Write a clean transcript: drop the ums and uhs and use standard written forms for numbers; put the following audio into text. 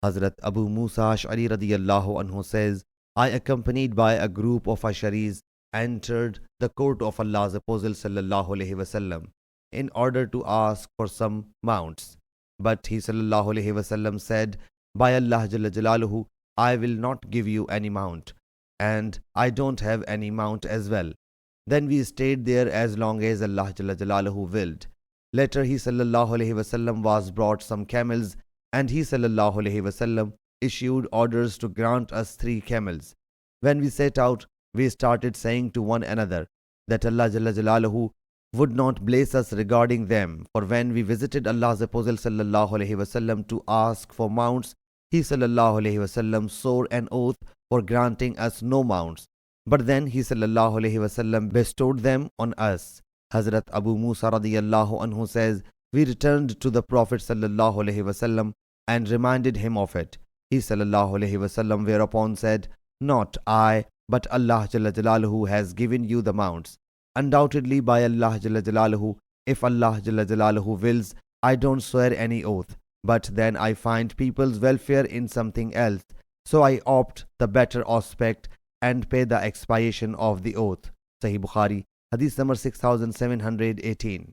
Hazrat Abu Moosa Ash'ari radiyallahu anhu says, I, accompanied by a group of Asharis, entered the court of Allah's Apostle sallallahu alaihi wasallam in order to ask for some mounts. But he sallallahu alaihi wasallam said, by Allah Jalla Jalaluhu, I will not give you any mount, and I don't have any mount as well. Then we stayed there as long as Allah Jalla Jalaluhu willed. Later he sallallahu alaihi wasallam was brought some camels, and he sallallahu alaihi wasallam issued orders to grant us 3 camels. When we set out, we started saying to one another that Allah Jalla Jalaluhu would not bless us regarding them, for when we visited Allah's Apostle sallallahu alaihi wasallam to ask for mounts, he sallallahu alaihi wasallam swore an oath for granting us no mounts. But then he sallallahu alaihi wasallam bestowed them on us. Hazrat Abu Moosa radiyallahu anhu says, we returned to the Prophet sallallahu alaihi wasallam and reminded him of it. He sallallahu alaihi wasallam whereupon said, not I, but Allah Jalla Jalaluhu has given you the mounts. Undoubtedly by Allah Jalla Jalaluhu, if Allah Jalla Jalaluhu wills, I don't swear any oath, but then I find people's welfare in something else, so I opt the better aspect and pay the expiation of the oath. Sahih Bukhari, Hadith number 6718.